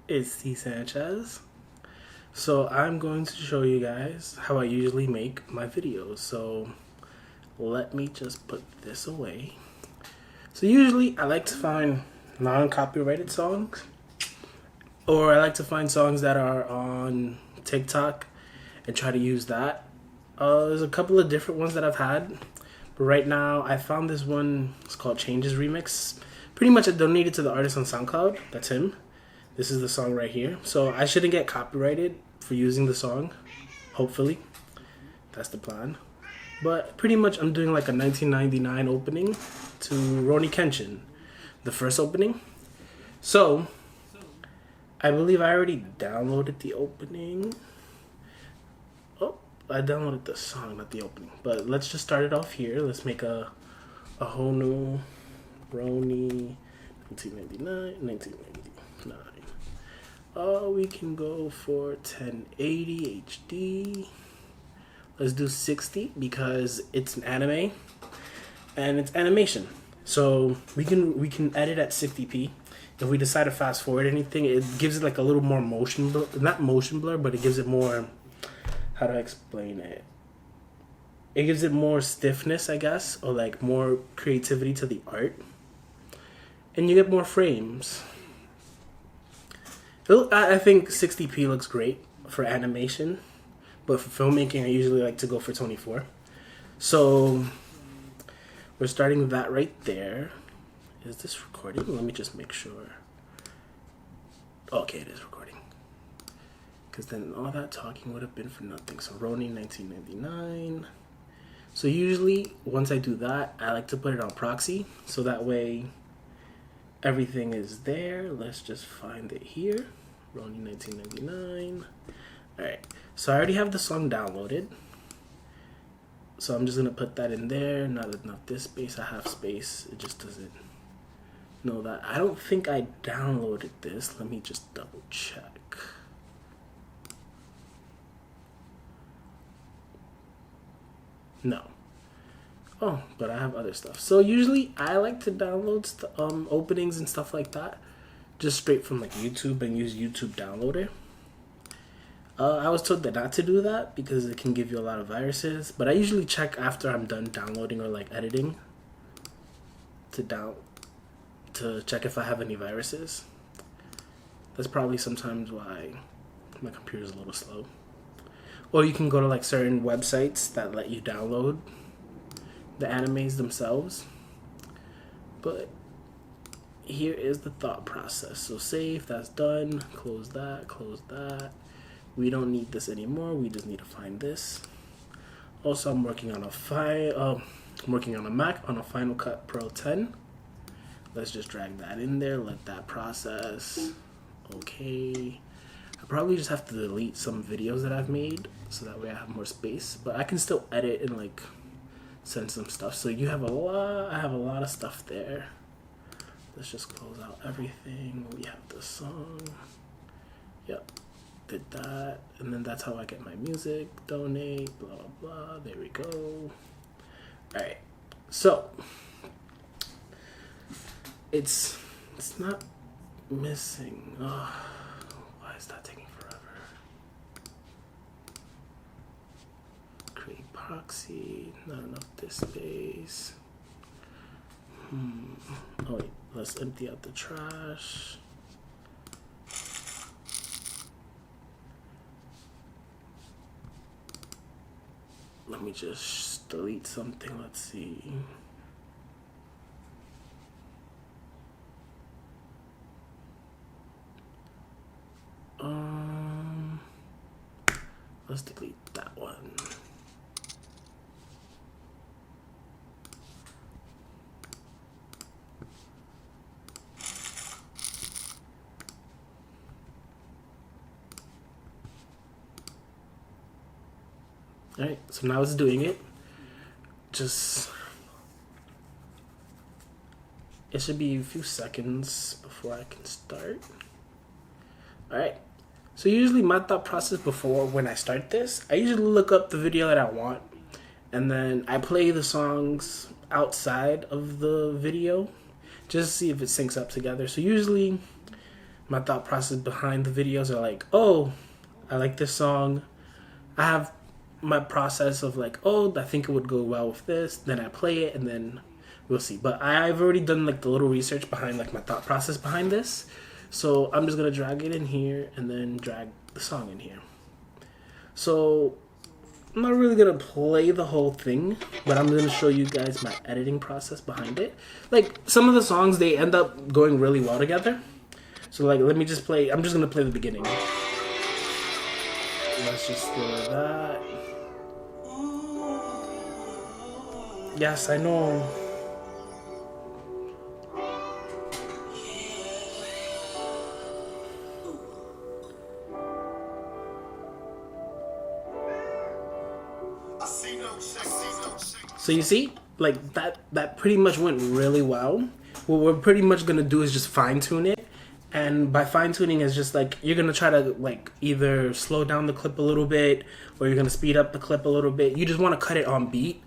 It's CSanchez. So I'm going to show you guys how I usually make my videos. So let me just put this away. So usually I like to find non-copyrighted songs, or I like to find songs that are on TikTok and try to use that. There's a couple of different ones that I've had, but right now I found this one. It's called Changes Remix. Pretty much I donated to the artist on SoundCloud. That's him. This is the song right here. So I shouldn't get copyrighted for using the song. Hopefully. That's the plan. But pretty much I'm doing like a 1999 opening to Roni Kenshin. The first opening. So I believe I already downloaded the opening. Oh, I downloaded the song, not the opening. But let's just start it off here. Let's make a whole new Roni 1999. We can go for 1080 HD. Let's do 60 because it's an anime and it's animation. So we can edit at 60p. If we decide to fast forward anything, it gives it like a little more motion blur, not motion blur, but it gives it more, how do I explain it? It gives it more stiffness, I guess, or like more creativity to the art. And you get more frames. I think 60p looks great for animation, but for filmmaking, I usually like to go for 24. So we're starting that right there. Is this recording? Let me just make sure. Okay, it is recording. Because then all that talking would have been for nothing. So Roni 1999. So usually, once I do that, I like to put it on proxy. So that way, everything is there. Let's just find it here. Roni 1999. Alright, so I already have the song downloaded. So I'm just going to put that in there. Not this space, I have space. It just doesn't know that. I don't think I downloaded this. Let me just double check. No. Oh, but I have other stuff. So usually I like to download openings and stuff like that just straight from like YouTube and use YouTube downloader. I was told that not to do that because it can give you a lot of viruses, but I usually check after I'm done downloading or like editing to check if I have any viruses. That's probably sometimes why my computer's a little slow. Or you can go to like certain websites that let you download the animes themselves. But here is the thought process. So save, that's done. Close that, close that. We don't need this anymore. We just need to find this. Also, I'm working on a file. I'm working on a Mac on a Final Cut Pro 10. Let's just drag that in there. Let that process. Okay. I probably just have to delete some videos that I've made so that way I have more space. But I can still edit and like send some stuff. So you have a lot. I have a lot of stuff there. Let's just close out everything. We have the song. Yep. Did that. And then that's how I get my music. Donate. Blah, blah, blah. There we go. Alright. So. It's not missing. Oh, why is that taking forever? Create proxy. Not enough disk space. Oh wait, let's empty out the trash. Let me just delete something. Let's see. Let's delete that one. Alright, so now it's doing it. It should be a few seconds before I can start. Alright, so usually my thought process before when I start this, I usually look up the video that I want and then I play the songs outside of the video just to see if it syncs up together. So usually my thought process behind the videos are like, oh, I like this song. I have my process of like, oh, I think it would go well with this. Then I play it, and then we'll see. But I've already done like the little research behind like my thought process behind this. So I'm just gonna drag it in here and then drag the song in here. So I'm not really gonna play the whole thing, but I'm gonna show you guys my editing process behind it. Like some of the songs, they end up going really well together. So like, let me just play. I'm just gonna play the beginning. Let's just do that. Yes, I know. So you see, like that pretty much went really well. What we're pretty much gonna do is just fine tune it. And by fine tuning is just like, you're gonna try to like either slow down the clip a little bit, or you're gonna speed up the clip a little bit. You just wanna cut it on beat.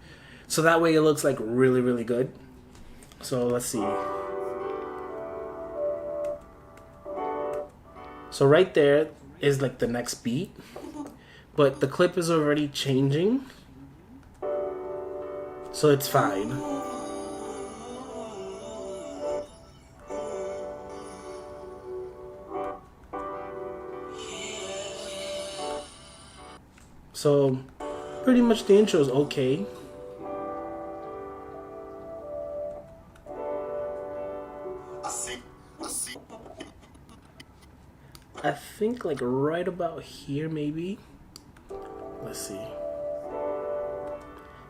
So that way it looks like really, really good. So let's see. So right there is like the next beat, but the clip is already changing. So it's fine. So pretty much the intro is okay. I think like right about here maybe. Let's see.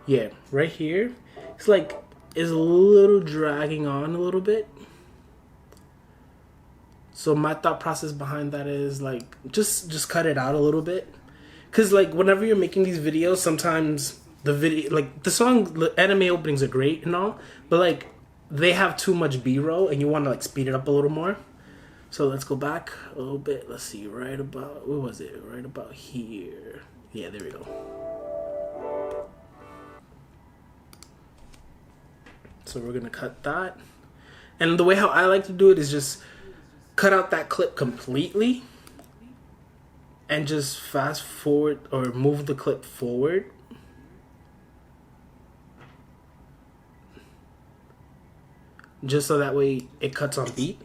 Yeah, right here. It's like, it's a little dragging on a little bit. So my thought process behind that is like, just cut it out a little bit. Cause like whenever you're making these videos, sometimes the video, like the song, the anime openings are great and all, but like they have too much B-roll and you want to like speed it up a little more. So let's go back a little bit. Let's see, right about, where was it? Right about here. Yeah, there we go. So we're gonna cut that. And the way how I like to do it is just cut out that clip completely and just fast forward or move the clip forward. Just so that way it cuts on beat.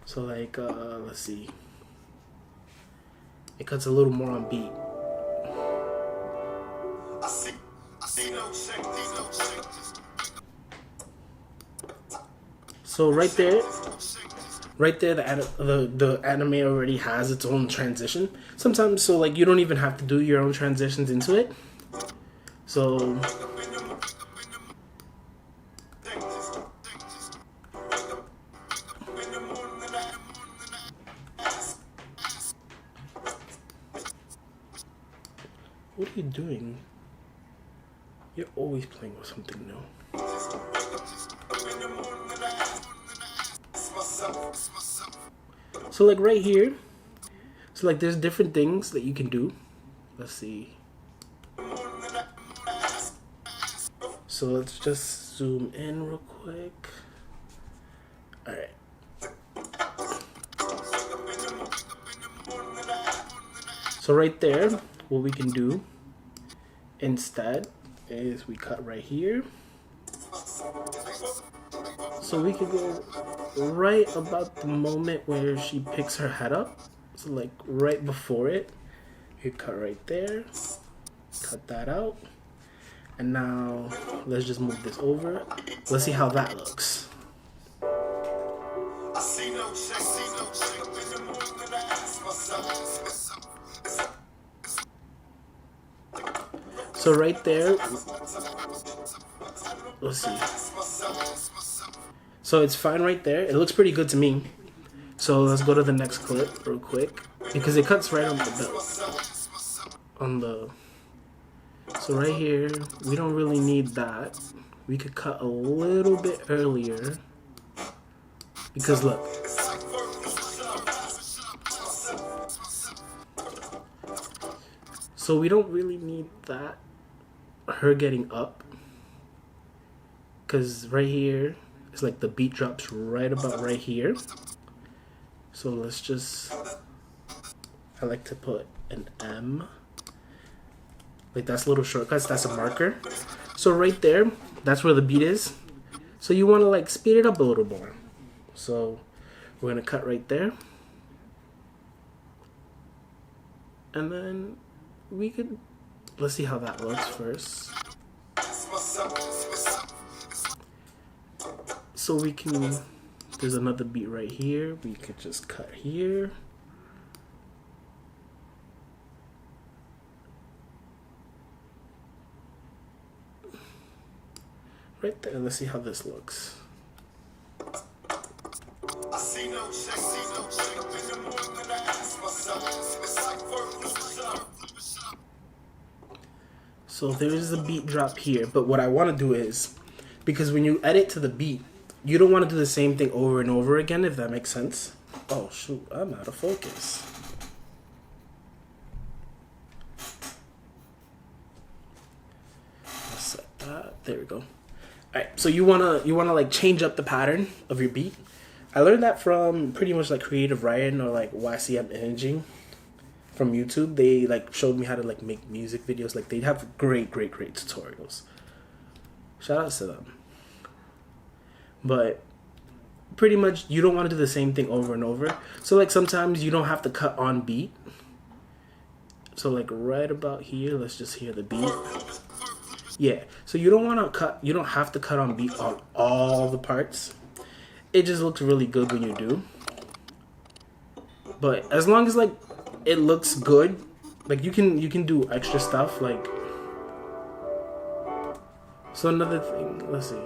So like, let's see. It cuts a little more on beat. So right there, the anime already has its own transition. Sometimes, so like you don't even have to do your own transitions into it. So what are you doing? You're always playing with something new. So like right here, so like there's different things that you can do. Let's see. So let's just zoom in real quick. All right. So right there, what we can do instead is we cut right here. So we could go right about the moment where she picks her head up. So like right before it, you cut right there, cut that out. And now let's just move this over. Let's see how that looks. So right there, let's see. So it's fine right there. It looks pretty good to me. So let's go to the next clip real quick, because it cuts right on the belt. So right here, we don't really need that. We could cut a little bit earlier, because look. So we don't really need that, her getting up, because right here, it's like the beat drops right about right here. So let's just, I like to put an M. Like that's little shortcuts, that's a marker. So right there, that's where the beat is. So you want to like speed it up a little more. So we're going to cut right there. And then we could, let's see how that looks first. So we can, there's another beat right here. We could just cut here. Right there, let's see how this looks. So there's the beat drop here, but what I want to do is, because when you edit to the beat, you don't want to do the same thing over and over again, if that makes sense. Oh shoot, I'm out of focus. I'll set that, there we go. Alright, so you wanna like change up the pattern of your beat. I learned that from pretty much like Creative Writing or like YCM Imaging from YouTube. They like showed me how to like make music videos. Like they have great tutorials. Shout outs to them. But pretty much you don't want to do the same thing over and over. So like sometimes you don't have to cut on beat. So like right about here, let's just hear the beat. Yeah, so you don't want to cut, you don't have to cut on beat on all the parts. It just looks really good when you do. But as long as like it looks good, like you can do extra stuff like. So another thing, let's see.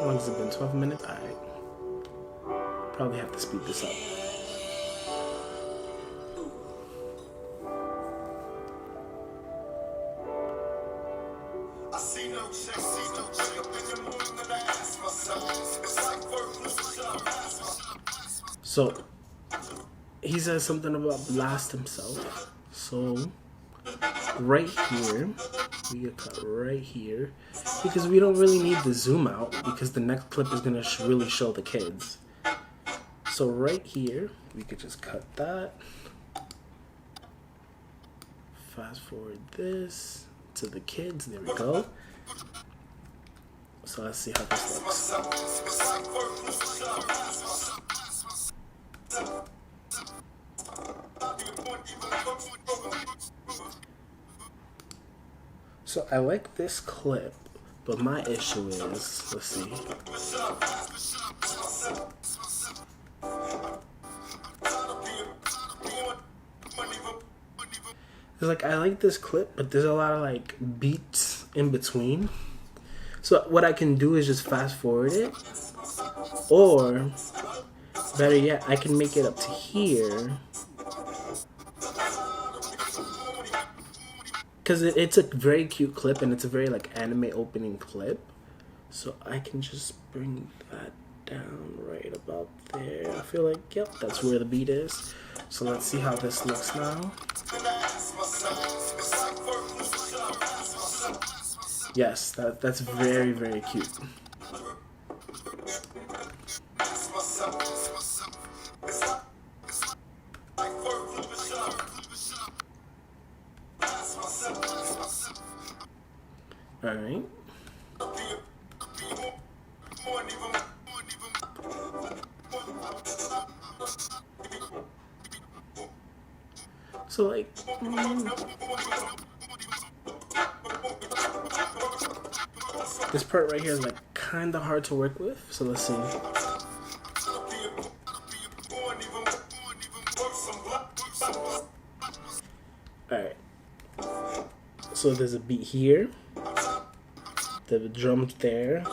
How long has it been? 12 minutes? Alright. Probably have to speed this up. So he says something about blast himself. So right here, we get cut right here because we don't really need the zoom out because the next clip is gonna really show the kids. So right here, we could just cut that. Fast forward this to the kids. There we go. So let's see how this looks. So I like this clip, but my issue is, let's see. It's like I like this clip, but there's a lot of like beats in between. So what I can do is just fast forward it, or better yet, I can make it up to here. Because it's a very cute clip and it's a very like anime opening clip. So I can just bring that down right about there. I feel like, yep, that's where the beat is. So let's see how this looks now. Yes, that's very, very cute. All right. So like, this part right here is like kind of hard to work with. So let's see. All right. So there's a beat here. The drums there.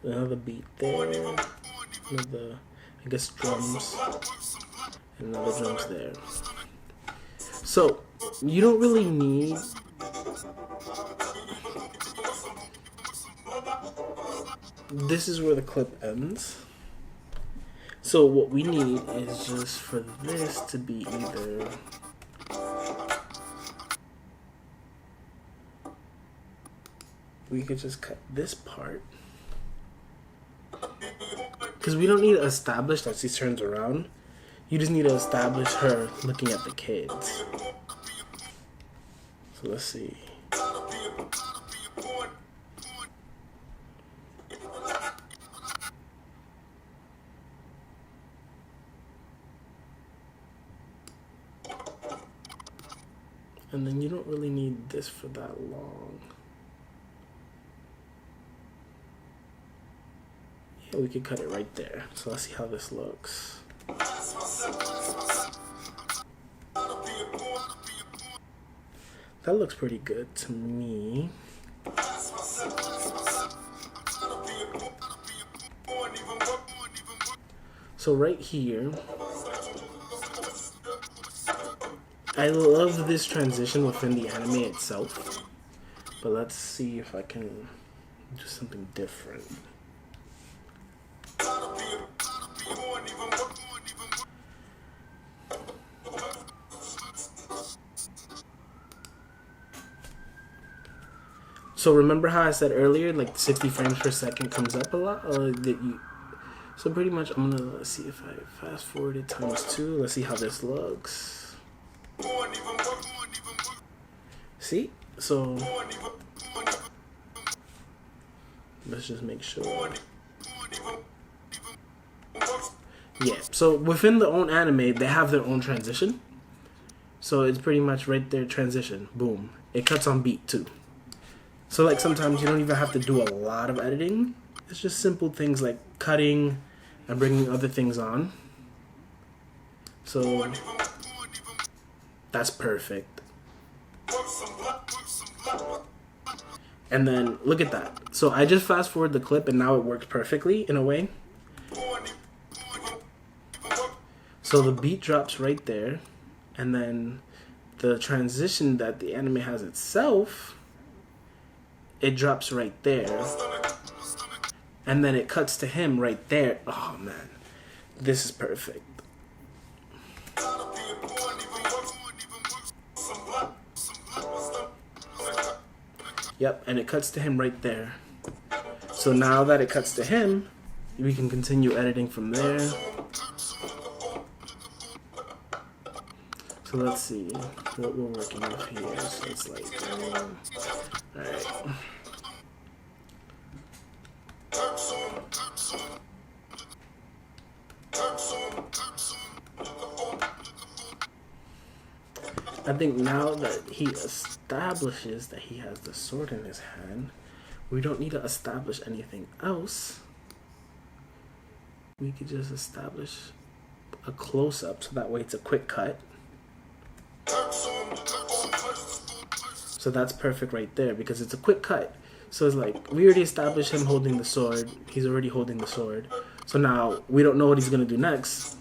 Another beat there. Another, I guess, drums. And another drums there. So you don't really need this is where the clip ends. So what we need is just for this to be either we could just cut this part because we don't need to establish that she turns around. You just need to establish her looking at the kids. So let's see. And then you don't really need this for that long. Yeah, we could cut it right there. So let's see how this looks. That looks pretty good to me. So right here, I love this transition within the anime itself, but let's see if I can do something different. So remember how I said earlier, like 60 frames per second comes up a lot, or that you? So pretty much, I'm gonna, let's see if I fast forward it ×2. Let's see how this looks. See? So let's just make sure. Yeah, so within their own anime, they have their own transition. So it's pretty much right there, transition, boom. It cuts on beat too. So like sometimes you don't even have to do a lot of editing. It's just simple things like cutting and bringing other things on. So that's perfect. And then look at that. So I just fast forward the clip and now it works perfectly in a way. So the beat drops right there, and then the transition that the anime has itself, it drops right there, and then it cuts to him right there. Oh man, this is perfect. Yep, and it cuts to him right there. So now that it cuts to him, we can continue editing from there. So let's see what we're working with here. So it's like, alright. I think now that he establishes that he has the sword in his hand, we don't need to establish anything else. We could just establish a close-up so that way it's a quick cut. So that's perfect right there because it's a quick cut. So it's like, we already established him holding the sword. He's already holding the sword. So now we don't know what he's going to do next.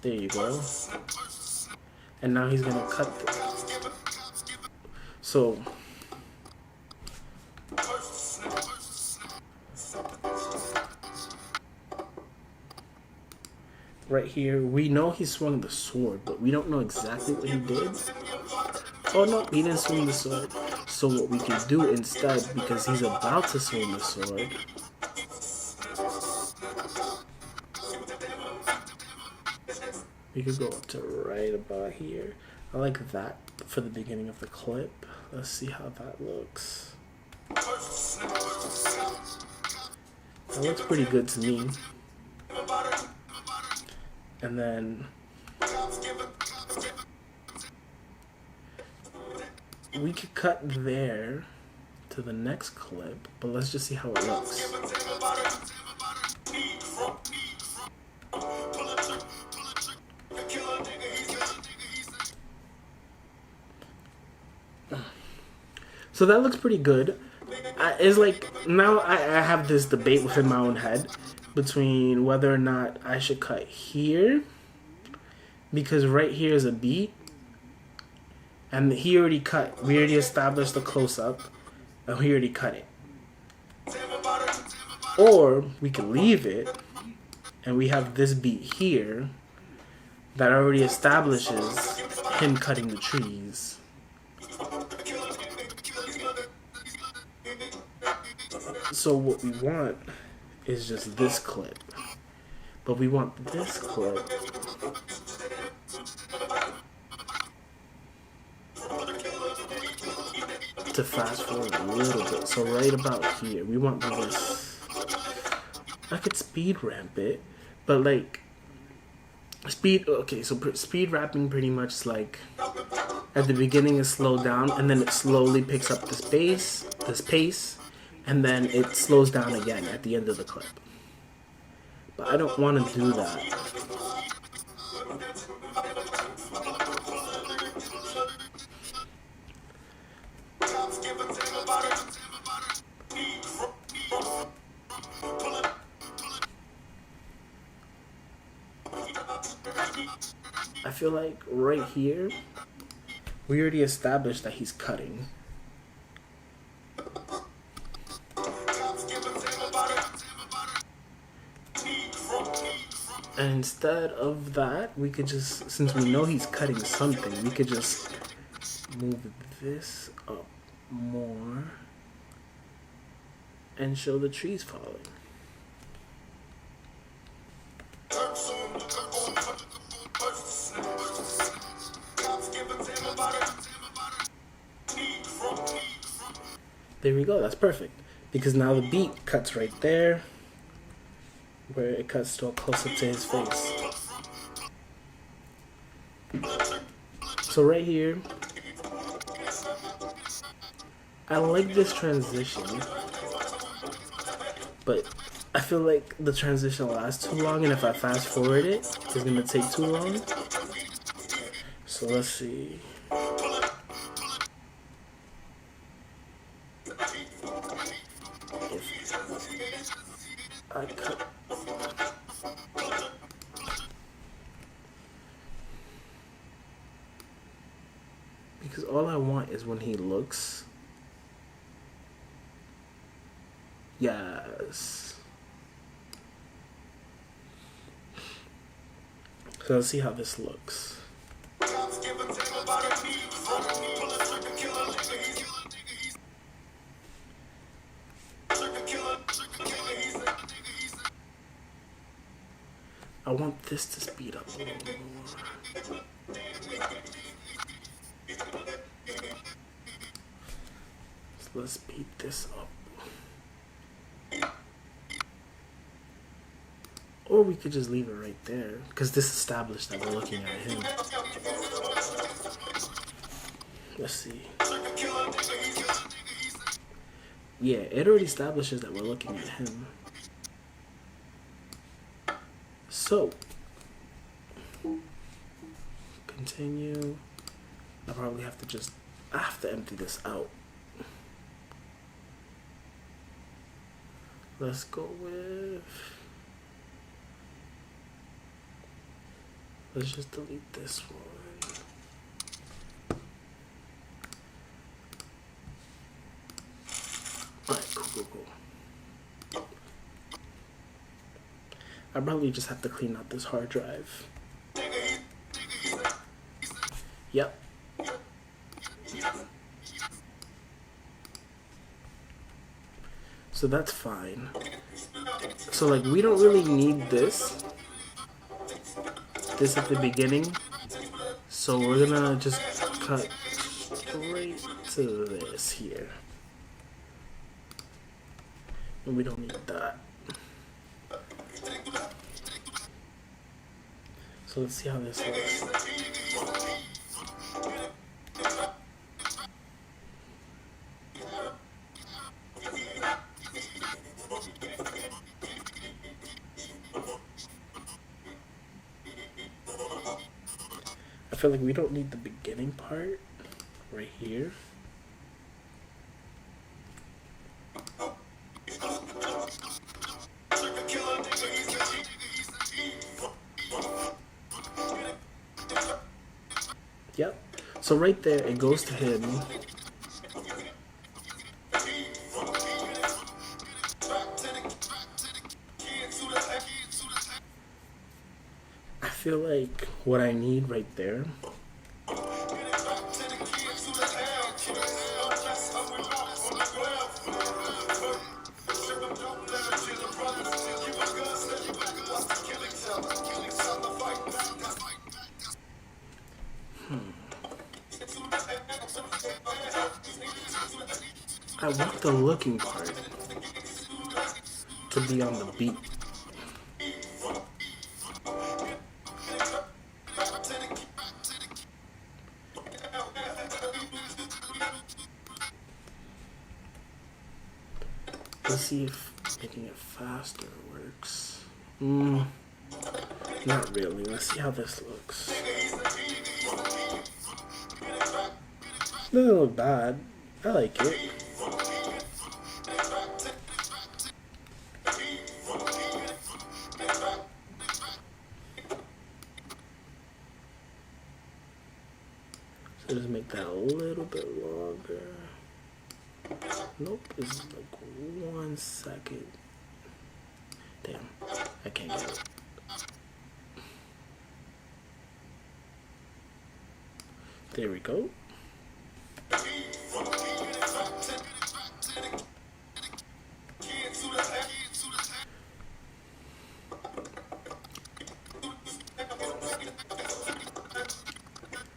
There you go. And now he's going to cut this. So right here, we know he swung the sword, but we don't know exactly what he did. Oh no, he didn't swing the sword. So what we can do instead, because he's about to swing the sword, we could go up to right about here. I like that for the beginning of the clip. Let's see how that looks. That looks pretty good to me. And then we could cut there to the next clip, but let's just see how it looks. So that looks pretty good. It's like, now I have this debate within my own head between whether or not I should cut here, because right here is a beat, and he already cut. We already established the close-up, and he already cut it. Or we could leave it, and we have this beat here that already establishes him cutting the trees. So what we want is just this clip. But we want this clip to fast forward a little bit. So right about here, we want this. I could speed ramp it, but like speed rapping pretty much like at the beginning is slowed down and then it slowly picks up this pace, and then it slows down again at the end of the clip. But I don't want to do that. I feel like right here, we already established that he's cutting. And instead of that, we could just, since we know he's cutting something, we could just move this up more and show the trees falling. There we go, that's perfect. Because now the beat cuts right there, where it cuts to a close-up to his face. So right here, I like this transition, but I feel like the transition lasts too long, and if I fast forward it, it's gonna take too long. So let's see. I cut. Because all I want is when he looks. Yes. So let's see how this looks. I want this to speed up a little more. So let's speed this up. Or we could just leave it right there, because this established that we're looking at him. Let's see. Yeah, it already establishes that we're looking at him. So, continue. I probably have to empty this out. Let's go with, let's just delete this one. Alright, cool. I probably just have to clean out this hard drive. Yep. So that's fine. So like we don't really need this at the beginning. So we're gonna just cut straight to this here. And we don't need that. So let's see how this looks. I feel like we don't need the beginning part right here. Yep. So right there, it goes to him. I feel like what I need right there want the looking part to be on the beat. Let's see if making it faster works. Not really. Let's see how this looks. Doesn't look bad. I like it. So just make that a little bit longer. Nope, it's like 1 second. Damn, I can't get it. There we go.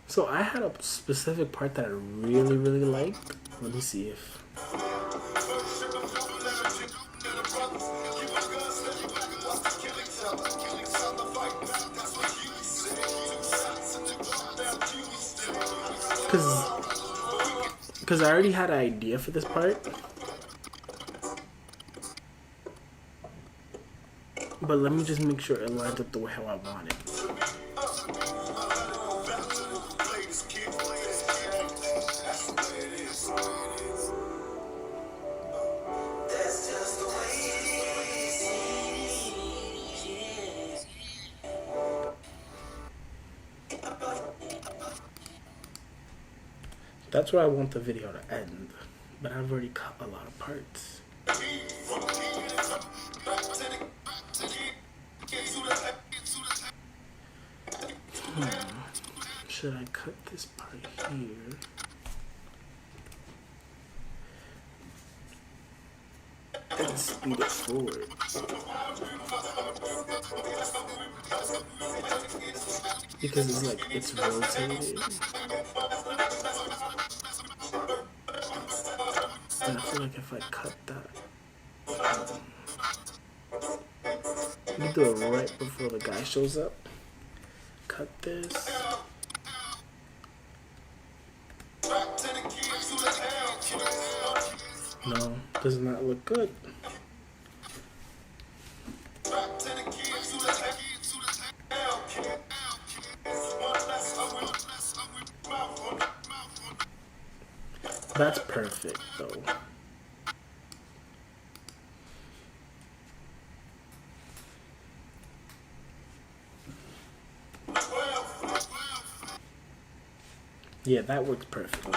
So I had a specific part that I really, really liked. Let me see if... Because I already had an idea for this part. But let me just make sure it lines up the way how I want it. That's where I want the video to end, but I've already cut a lot of parts. Should I cut this part here? And speed it forward. Because it's like, it's rotated. And I feel like if I cut that, let me do it right before the guy shows up. Cut this. No, does not look good. That's perfect, though. Yeah, that works perfectly.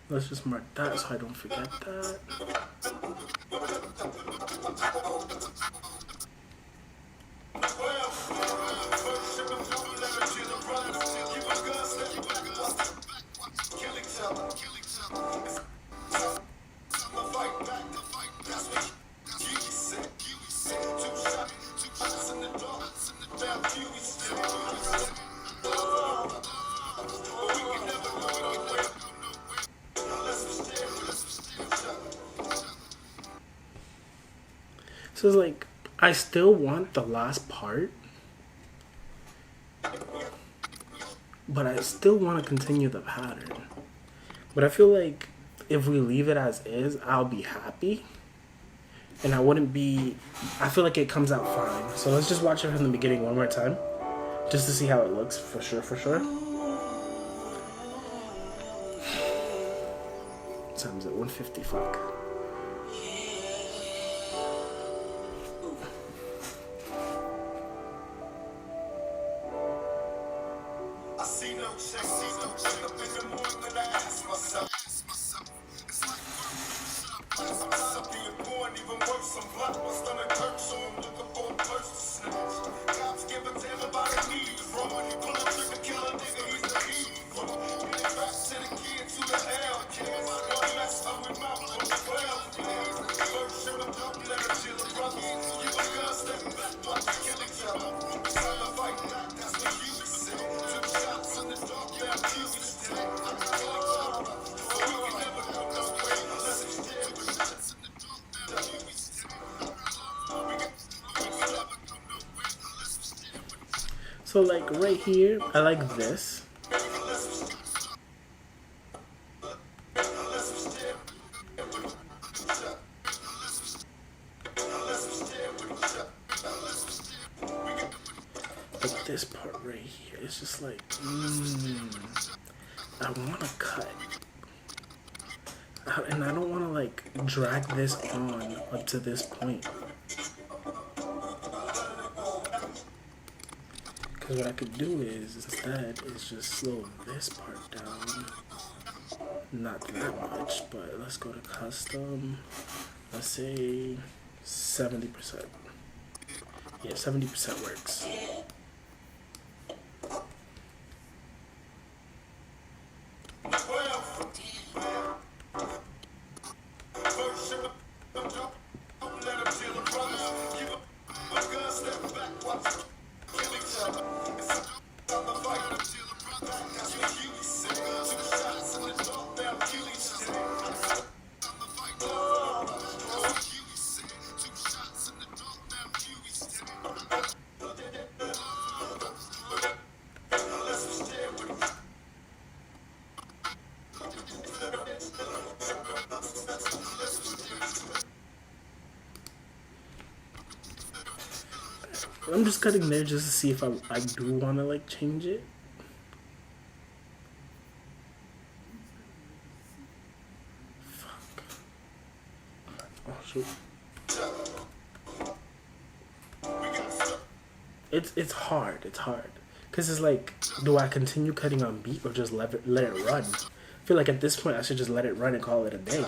Let's just mark that so I don't forget that. So it's like, I still want the last part, but I still want to continue the pattern. But I feel like if we leave it as is, I'll be happy. And I wouldn't be, I feel like it comes out fine. So let's just watch it from the beginning one more time, just to see how it looks, for sure, for sure. What time is it? 1:50, fuck. So like right here, I like this. But this part right here, it's just like, I want to cut. And I don't want to like drag this on up to this point. Because what I could do is, instead, is just slow this part down. Not that much, but let's go to custom. Let's say 70%. Yeah, 70% works. I'm just cutting there just to see if I do want to like change it. Fuck. Oh shoot. It's hard. It's hard. Cause it's like, do I continue cutting on beat or just let it run? I feel like at this point I should just let it run and call it a day.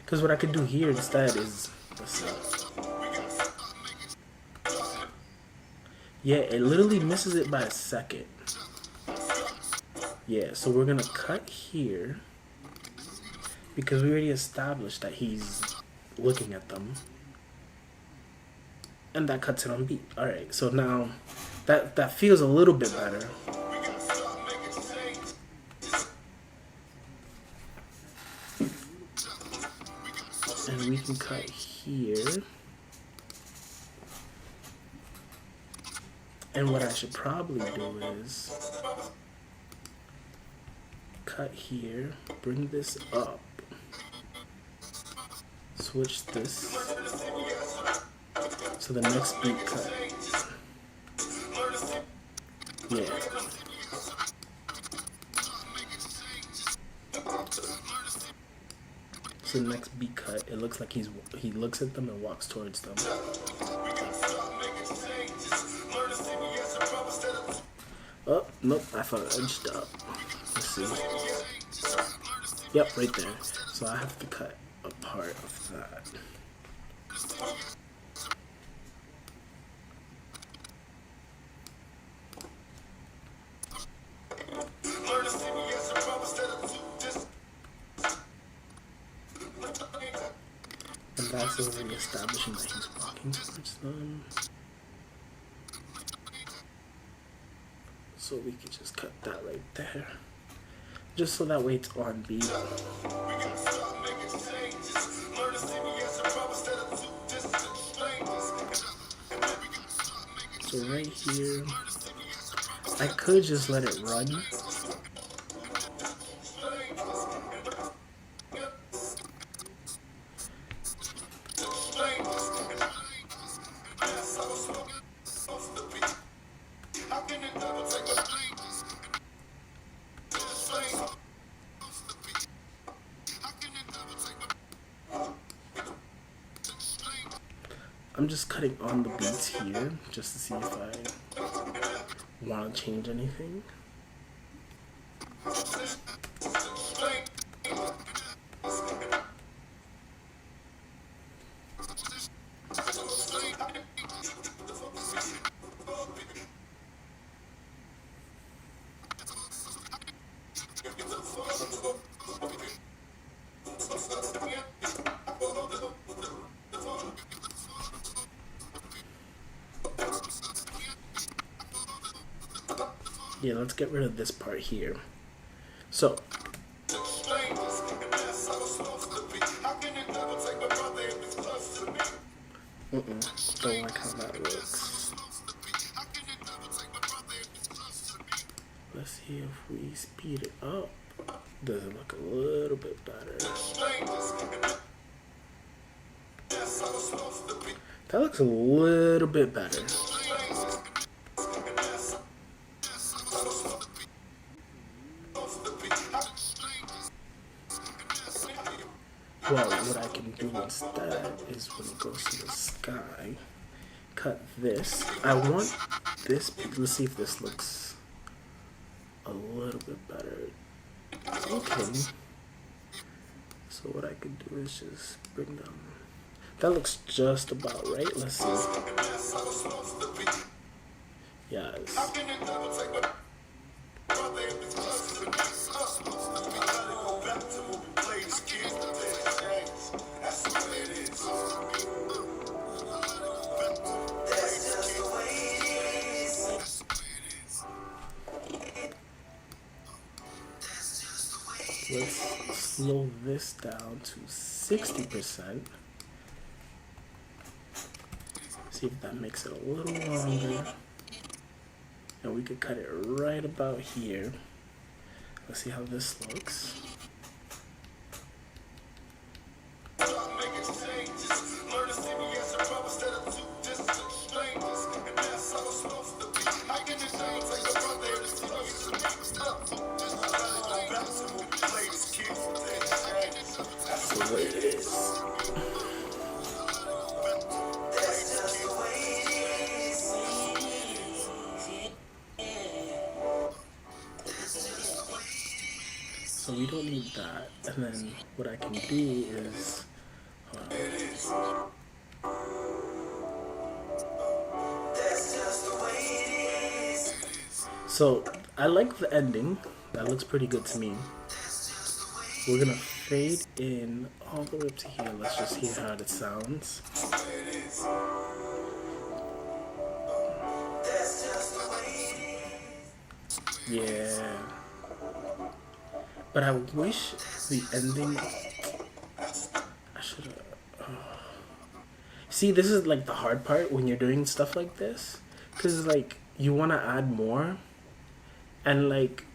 Because what I could do here instead is, let's see. Yeah, it literally misses it by a second. Yeah, so we're gonna cut here because we already established that he's looking at them. And that cuts it on beat. Alright, so now that feels a little bit better. And we can cut here. And what I should probably do is cut here, bring this up, switch this to the next beat cut. Yeah. So the next beat cut, it looks like he looks at them and walks towards them. Oh, nope, I thought it edged up. Let's see. Yep, right there. So I have to cut a part of that. And that's already establishing that he's walking towards them. So we can just cut that right there. Just so that way it's on beat. So right here, I could just let it run. I'm just cutting on the beats here just to see if I want to change anything. Yeah, let's get rid of this part here. So, Don't like how that looks. Let's see if we speed it up. Does it look a little bit better? That looks a little bit better. Well, what I can do instead is when it goes to the sky, cut this. I want this. Let's see if this looks a little bit better. Okay. So what I could do is just bring down. That looks just about right. Let's see. Yes. Let's slow this down to 60%. See if that makes it a little longer. And we could cut it right about here. Let's see how this looks. So we don't need that. And then what I can do is so I like the ending. That looks pretty good to me. We're gonna fade in all the way up to here. Let's just hear how it sounds. Yeah. But I wish the ending. I should have. See, this is like the hard part when you're doing stuff like this, because like you want to add more, and like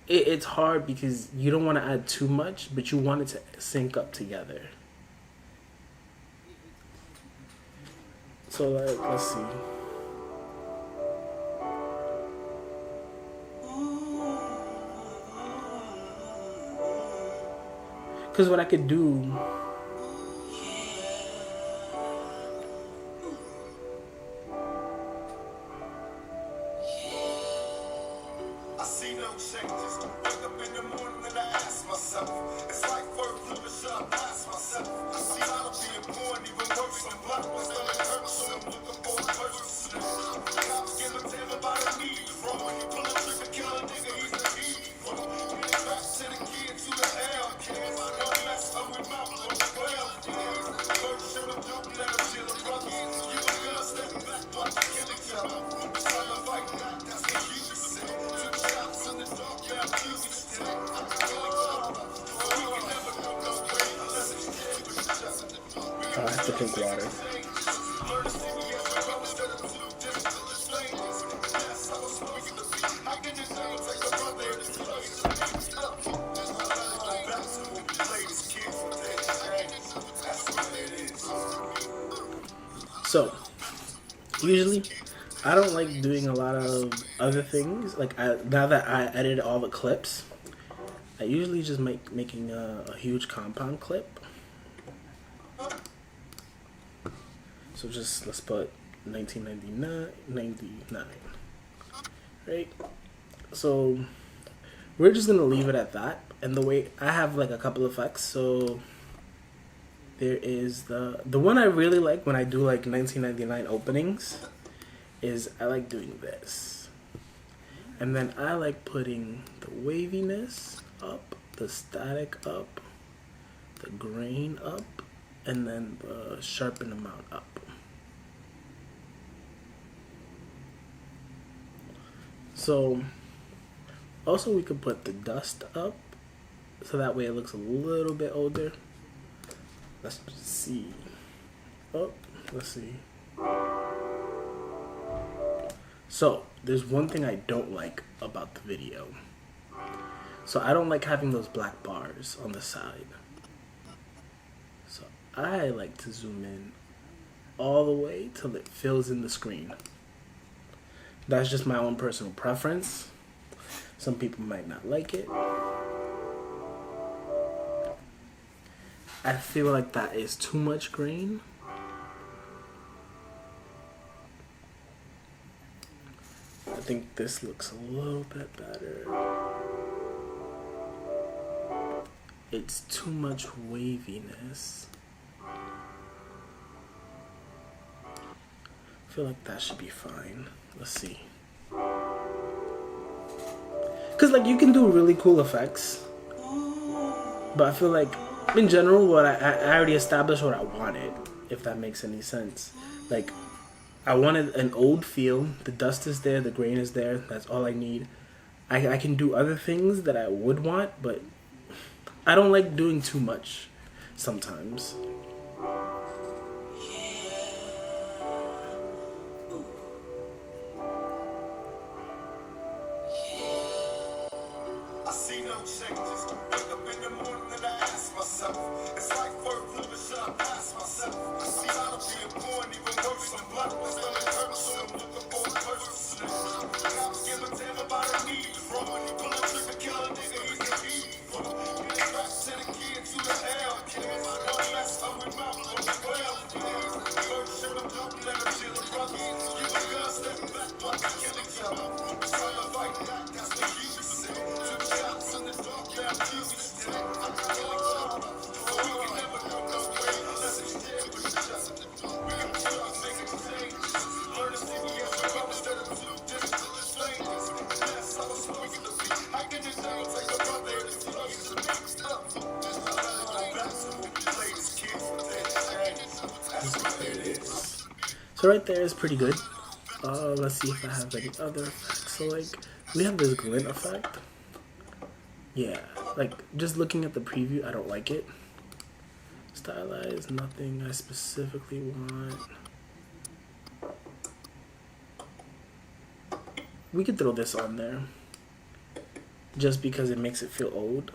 it's hard because you don't want to add too much, but you want it to sync up together. So like, let's see. Because what I could do. I see no changes. Wake up in the morning and I ask myself, it's like work, living should I pass myself? I see how to be born, even worse than black. My stomach hurts, so I'm looking for a person. Cops give a damn about a need from. Pull a trigger, kill a nigga, he's the evil. Get it back to the kids who the hell cares. Don't mess up with my blood, 12 years. First should have done that, chill a brother. You a girl, step back, watch you kill each other. It's time to fight back, that's what you said. I have to drink water. So, usually, I don't like doing a lot of other things. Like, now that I edited all the clips, I usually just making a huge compound clip. So just, let's put 1999, right? So we're just gonna leave it at that. And the way I have like a couple effects. So there is the one I really like when I do like 1999 openings is I like doing this. And then I like putting the waviness up, the static up, the grain up, and then the sharpen amount up. So also we could put the dust up so that way it looks a little bit older. Let's see. Oh, let's see. So, there's one thing I don't like about the video. So, I don't like having those black bars on the side. So, I like to zoom in all the way till it fills in the screen. That's just my own personal preference. Some people might not like it. I feel like that is too much grain. I think this looks a little bit better. It's too much waviness. I feel like that should be fine. Let's see. Cause like you can do really cool effects, but I feel like in general, what I already established what I wanted. If that makes any sense. Like I wanted an old feel. The dust is there, the grain is there. That's all I need. I can do other things that I would want, but I don't like doing too much sometimes. I see no changes. Wake up in the morning and I ask myself, it's like work, living shit, I pass myself. I see how to be born, even worse than black. My stomach hurts, so I'm looking for a person. Cops give a damn about a need, bro. When you pull a trigger, kill a nigga, he can eat, bro. Get it back to the kids, who the hell? Kids, don't mess up with my well. First shit, I'm dope, let him chill, brother. Give a gun, step back, watch the kill each other. Try to fight back, that's the key. So right there is pretty good. Let's see if I have any other effects. So like we have this glint effect. Yeah, like just looking at the preview, I don't like it. Stylized, nothing I specifically want. We could throw this on there just because it makes it feel old.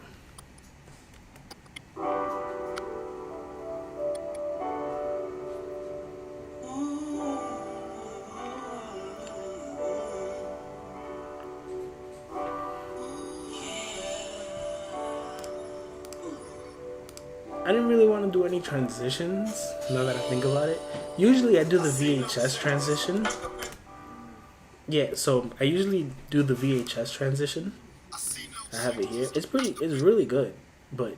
I didn't really want to do any transitions, now that I think about it. Usually I do the VHS transition. Yeah, so I usually do the VHS transition. I have it here. It's really good, but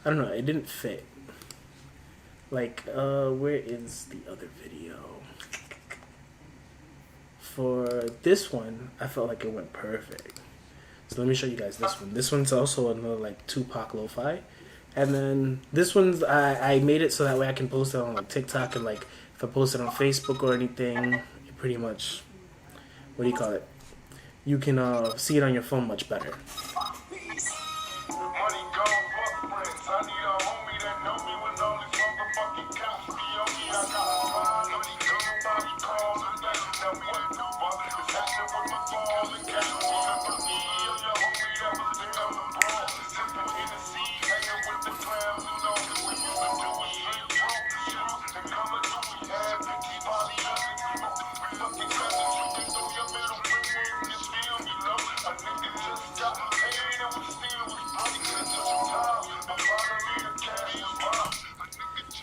I don't know, it didn't fit. Like, where is the other video? For this one, I felt like it went perfect. So let me show you guys this one. This one's also another like Tupac lo-fi. And then this one's, I made it so that way I can post it on like TikTok, and like if I post it on Facebook or anything, it pretty much, what do you call it? You can see it on your phone much better.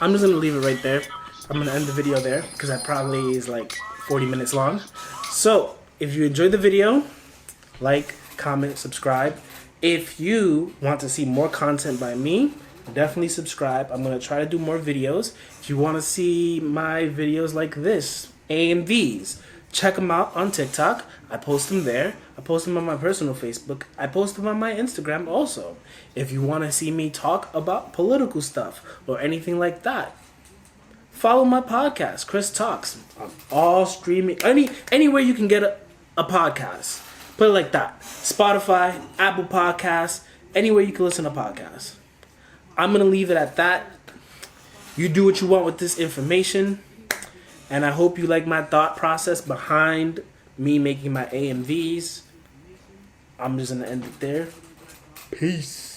I'm just going to leave it right there. I'm going to end the video there because that probably is like 40 minutes long. So, if you enjoyed the video, like, comment, subscribe. If you want to see more content by me, definitely subscribe. I'm going to try to do more videos. If you want to see my videos like this, AMVs, check them out on TikTok. I post them there. I post them on my personal Facebook. I post them on my Instagram also. If you want to see me talk about political stuff or anything like that, follow my podcast, Chris Talks, on all streaming, anywhere you can get a podcast. Put it like that. Spotify, Apple Podcasts, anywhere you can listen to podcasts. I'm going to leave it at that. You do what you want with this information. And I hope you like my thought process behind me making my AMVs. I'm just going to end it there. Peace.